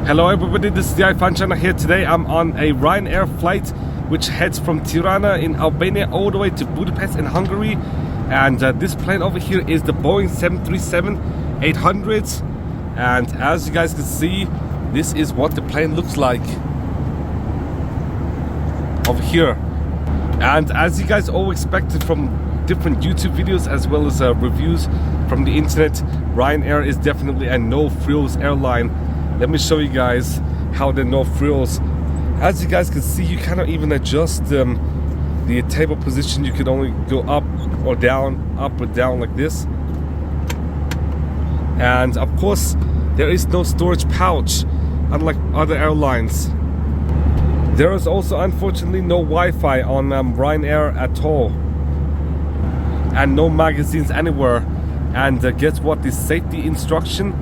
Hello everybody, this is the iPhone here. Today I'm on a RyanAir flight which heads from Tirana in Albania all the way to Budapest in Hungary. And this plane over here is the Boeing 737-800. And as you guys can see, this is what the plane looks like over here. And as you guys all expected from different YouTube videos as well as reviews from the internet, RyanAir is definitely a no-frills airline. Let me show you guys how the no frills. As you guys can see, you cannot even adjust the table position. You can only go up or down like this. And of course, there is no storage pouch, unlike other airlines. There is also unfortunately no Wi-Fi on RyanAir at all, and no magazines anywhere. And guess what? The safety instruction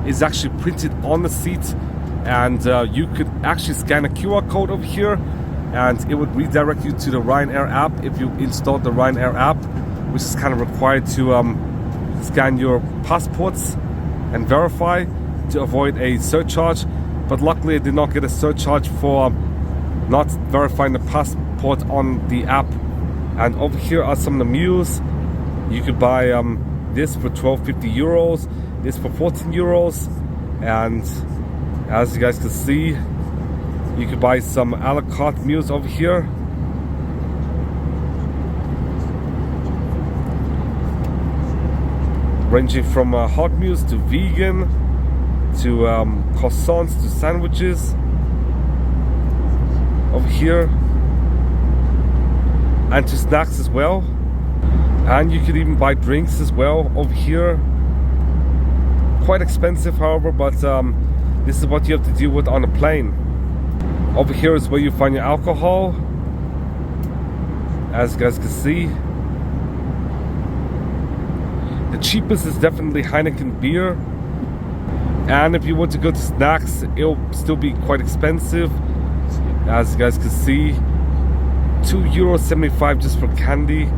is actually printed on the seat, and you could actually scan a QR code over here and it would redirect you to the RyanAir app if you install the RyanAir app, which is kind of required to scan your passports and verify to avoid a surcharge. But luckily I did not get a surcharge for not verifying the passport on the app. And over here are some of the meals. You could buy this for 12.50 euros, this for 14 euros, and as you guys can see, you could buy some a la carte meals over here. Ranging from hot meals to vegan, to croissants, to sandwiches over here, and to snacks as well. And you could even buy drinks as well over here. Quite expensive, however, but this is what you have to deal with on a plane. Over here is where you find your alcohol, as you guys can see. The cheapest is definitely Heineken beer, and if you want to go to snacks, it'll still be quite expensive. As you guys can see, €2.75 just for candy.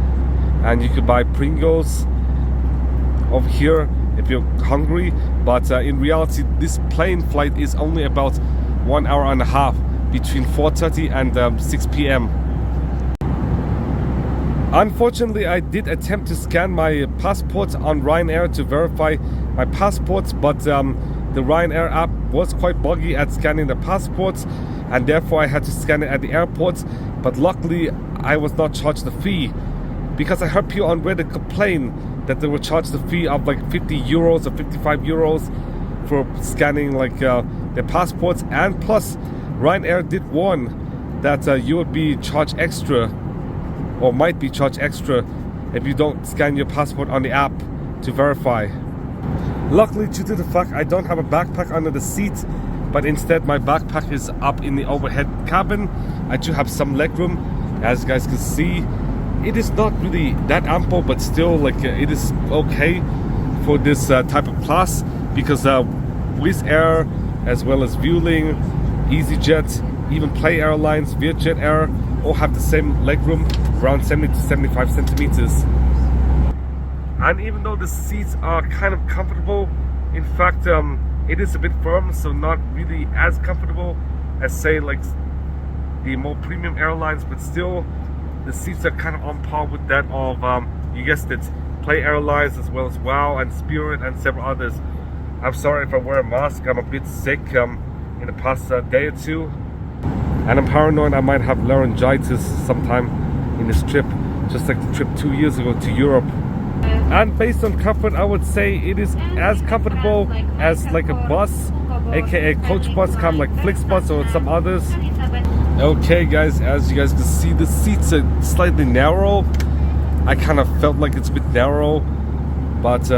And you could buy Pringles over here if you're hungry, but in reality this plane flight is only about 1 hour and a half, between 4:30 and 6 p.m. Unfortunately, I did attempt to scan my passport on RyanAir to verify my passports, but the RyanAir app was quite buggy at scanning the passports, and therefore I had to scan it at the airport. But luckily I was not charged the fee, because I heard people on Reddit complain that they were charged the fee of like 50 euros or 55 euros for scanning like their passports. And plus RyanAir did warn that you would be charged extra, or might be charged extra, if you don't scan your passport on the app to verify. Luckily, due to the fact I don't have a backpack under the seat, but instead my backpack is up in the overhead cabin, I do have some legroom. As you guys can see, it is not really that ample, but still like it is okay for this type of class, because Wizz Air as well as Vueling, EasyJet, even Play Airlines, Vietjet Air all have the same legroom, around 70 to 75 centimeters. And even though the seats are kind of comfortable, in fact it is a bit firm, so not really as comfortable as say like the more premium airlines, but still the seats are kind of on par with that of, you guessed it, Play Airlines as well as WOW and Spirit and several others. I'm sorry if I wear a mask, I'm a bit sick in the past day or two, and I'm paranoid I might have laryngitis sometime in this trip, just like the trip 2 years ago to Europe. And based on comfort, I would say it is as comfortable as like a bus, aka coach bus, kind of like Flixbus or some others. Okay guys, as you guys can see, the seats are slightly narrow. I kind of felt like it's a bit narrow, but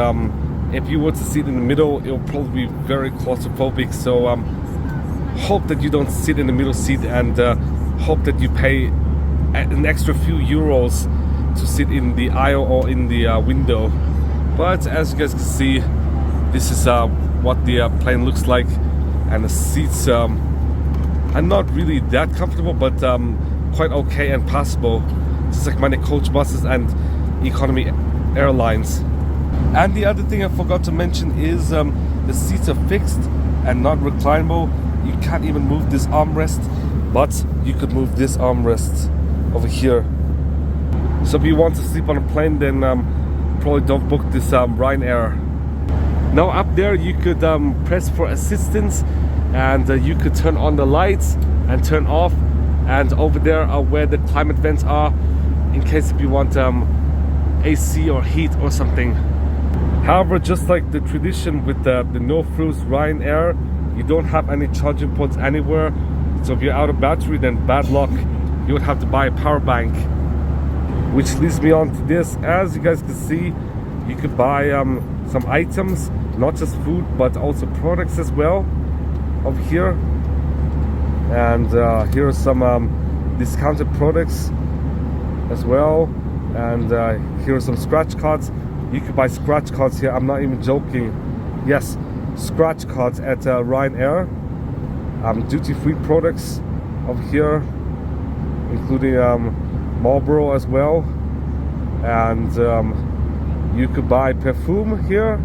if you were to sit in the middle, it'll probably be very claustrophobic. So hope that you don't sit in the middle seat, and hope that you pay an extra few euros to sit in the aisle or in the window. But as you guys can see, this is what the plane looks like, and the seats are not really that comfortable, but quite okay and passable, just like many coach buses and economy airlines. And the other thing I forgot to mention is the seats are fixed, and not reclinable. You can't even move this armrest, but you could move this armrest over here. So if you want to sleep on a plane, then probably don't book this RyanAir. Now up there you could press for assistance, and you could turn on the lights and turn off, and over there are where the climate vents are, in case if you want AC or heat or something. However, just like the tradition with the no-frills RyanAir, you don't have any charging ports anywhere. So if you're out of battery, then bad luck. You would have to buy a power bank. Which leads me on to this. As you guys can see, you could buy some items, not just food, but also products as well over here. And here are some discounted products as well. And here are some scratch cards. You could buy scratch cards here. I'm not even joking. Yes, scratch cards at RyanAir. Duty-free products over here, including Marlboro as well. And you could buy perfume here.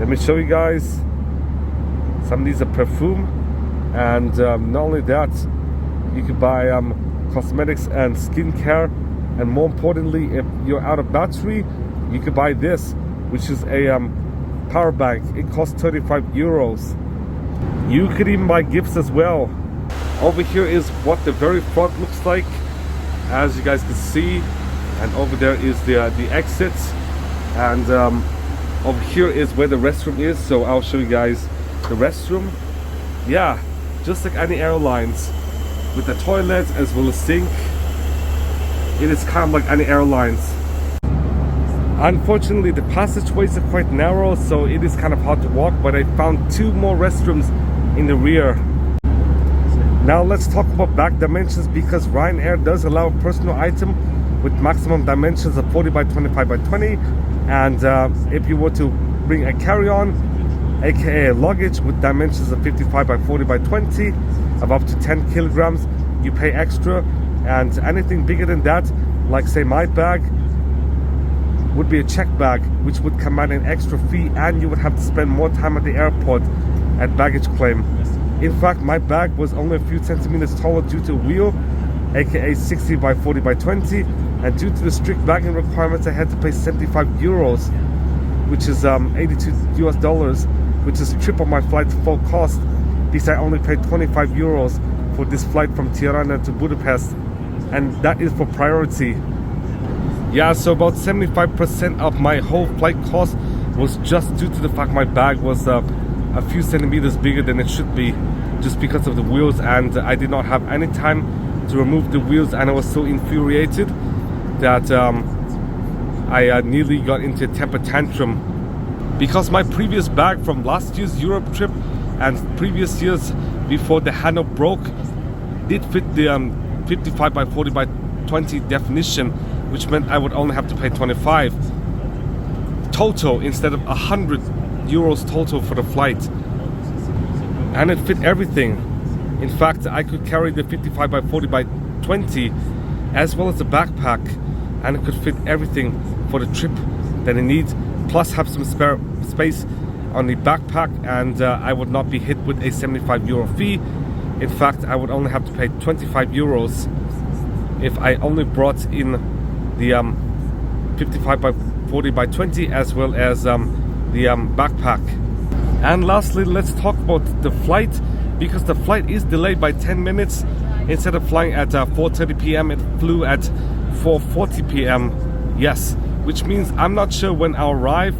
Let me show you guys. Some of these are perfume. And not only that, you could buy cosmetics and skincare. And more importantly, if you're out of battery, you could buy this, which is a power bank. It costs 35 euros. You could even buy gifts as well. Over here is what the very front looks like, as you guys can see. And over there is the exits. And over here is where the restroom is. So I'll show you guys the restroom. Yeah, just like any airlines, with the toilets as well as sink. It is kind of like any airlines. Unfortunately, the passageways are quite narrow, so it is kind of hard to walk, but I found 2 more restrooms in the rear. Now let's talk about back dimensions, because RyanAir does allow a personal item with maximum dimensions of 40 by 25 by 20. And if you were to bring a carry-on, aka luggage, with dimensions of 55 by 40 by 20 of up to 10 kilograms, you pay extra. And anything bigger than that, like say my bag, would be a check bag, which would come at an extra fee, and you would have to spend more time at the airport at baggage claim. In fact, my bag was only a few centimeters taller due to a wheel, aka 60 by 40 by 20, and due to the strict bagging requirements, I had to pay 75 euros, which is 82 US dollars, which is triple my flight full cost, because I only paid 25 euros for this flight from Tirana to Budapest, and that is for priority. Yeah, so about 75% of my whole flight cost was just due to the fact my bag was a few centimeters bigger than it should be, just because of the wheels, and I did not have any time to remove the wheels, and I was so infuriated that I nearly got into a temper tantrum, because my previous bag from last year's Europe trip and previous years before the handle broke did fit the 55 by 40 by 20 definition, which meant I would only have to pay 25 total instead of 100 euros total for the flight. And it fit everything. In fact, I could carry the 55 by 40 by 20 as well as the backpack, and it could fit everything for the trip that I need, plus have some spare space on the backpack, and I would not be hit with a 75 euro fee. In fact, I would only have to pay 25 euros if I only brought in the 55 by 40 by 20 as well as the backpack. And lastly, let's talk about the flight, because the flight is delayed by 10 minutes. Instead of flying at 4:30 p.m. it flew at 4:40 p.m. Yes, which means I'm not sure when I'll arrive,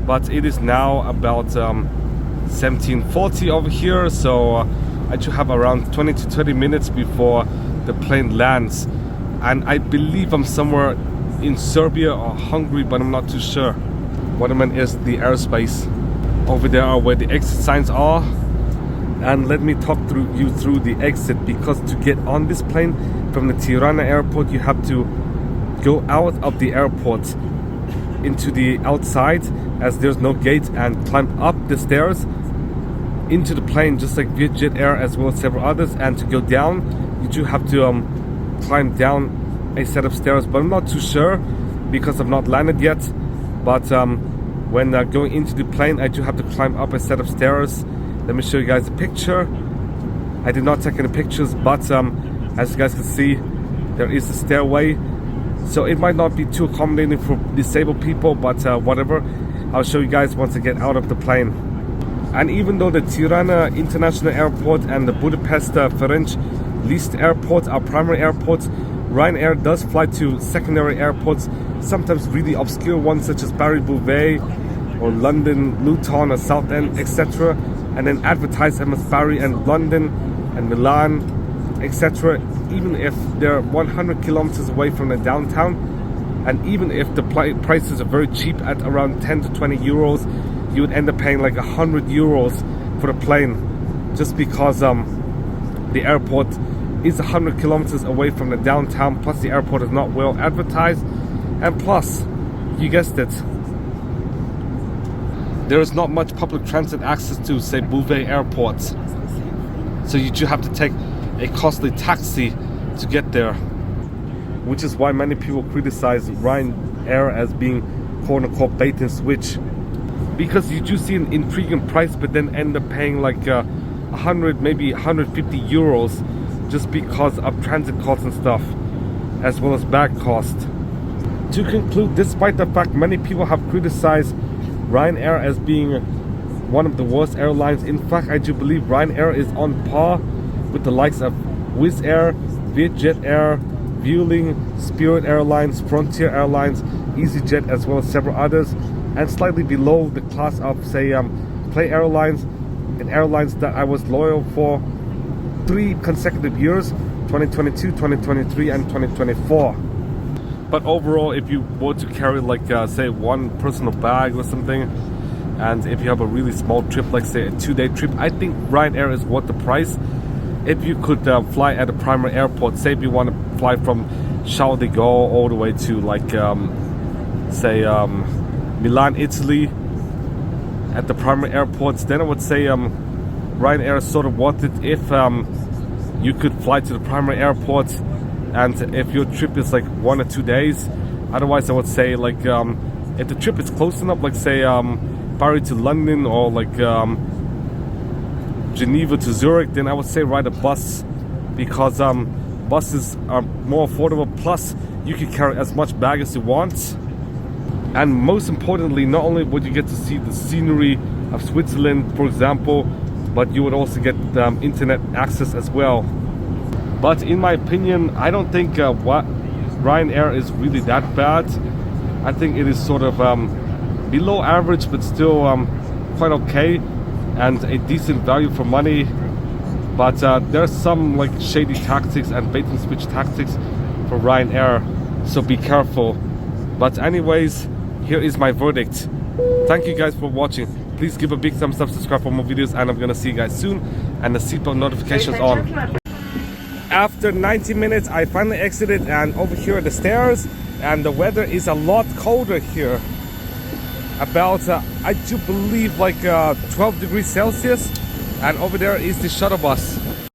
but it is now about 17:40 over here, so I should have around 20 to 30 minutes before the plane lands. And I believe I'm somewhere in Serbia or Hungary, but I'm not too sure. What I meant is the airspace. Over there are where the exit signs are. And let me talk you through the exit, because to get on this plane from the Tirana airport, you have to go out of the airport into the outside, as there's no gate, and climb up the stairs into the plane, just like Vietjet Air as well as several others. And to go down, you do have to climb down a set of stairs, but I'm not too sure because I've not landed yet. But when going into the plane, I do have to climb up a set of stairs Let me show you guys a picture. I did not take any pictures, but as you guys can see, there is a stairway. So it might not be too accommodating for disabled people, but whatever. I'll show you guys once I get out of the plane. And even though the Tirana International Airport and the Budapest Ferenc Liszt Airport are primary airports, RyanAir does fly to secondary airports, sometimes really obscure ones such as Paris-Beauvais or London, Luton or Southend, etc. And then advertise them as Paris and London and Milan, etc. Even if they're 100 kilometers away from the downtown, and even if the prices are very cheap at around 10 to 20 euros, you would end up paying like 100 euros for the plane, just because the airport is 100 kilometers away from the downtown, plus the airport is not well advertised, and plus, you guessed it, there is not much public transit access to, say, Beauvais Airport. So you do have to take a costly taxi to get there, which is why many people criticize RyanAir as being quote-unquote bait and switch, because you do see an intriguing price but then end up paying like 100, maybe 150 euros just because of transit costs and stuff, as well as bag cost. To conclude, despite the fact many people have criticized RyanAir as being one of the worst airlines, in fact I do believe RyanAir is on par with the likes of Wizz Air, Vietjet Air, Vueling, Spirit Airlines, Frontier Airlines, EasyJet, as well as several others, and slightly below the class of, say, Play Airlines, and airlines that I was loyal for 3 consecutive years, 2022, 2023 and 2024. But overall, if you were to carry like say one personal bag or something, and if you have a really small trip, like say a 2-day trip, I think RyanAir is worth the price. If you could fly at a primary airport, say if you want to fly from Charles de Gaulle all the way to like say Milan, Italy at the primary airports, then I would say RyanAir is sort of worth it if you could fly to the primary airports, and if your trip is like 1 or 2 days. Otherwise I would say like if the trip is close enough, like say Paris to London or like Geneva to Zurich, then I would say ride a bus, because buses are more affordable, plus you can carry as much bag as you want. And most importantly, not only would you get to see the scenery of Switzerland, for example, but you would also get internet access as well. But in my opinion, I don't think what RyanAir is really that bad. I think it is sort of below average, but still quite okay, and a decent value for money. But there's some like shady tactics and bait and switch tactics for RyanAir, so be careful. But anyways, here is my verdict. Thank you guys for watching. Please give a big thumbs up, subscribe for more videos, and I'm gonna see you guys soon. And the seatbelt notifications on. After 90 minutes, I finally exited, and over here are the stairs, and the weather is a lot colder here. About, I do believe, like 12 degrees Celsius. And over there is the shuttle bus.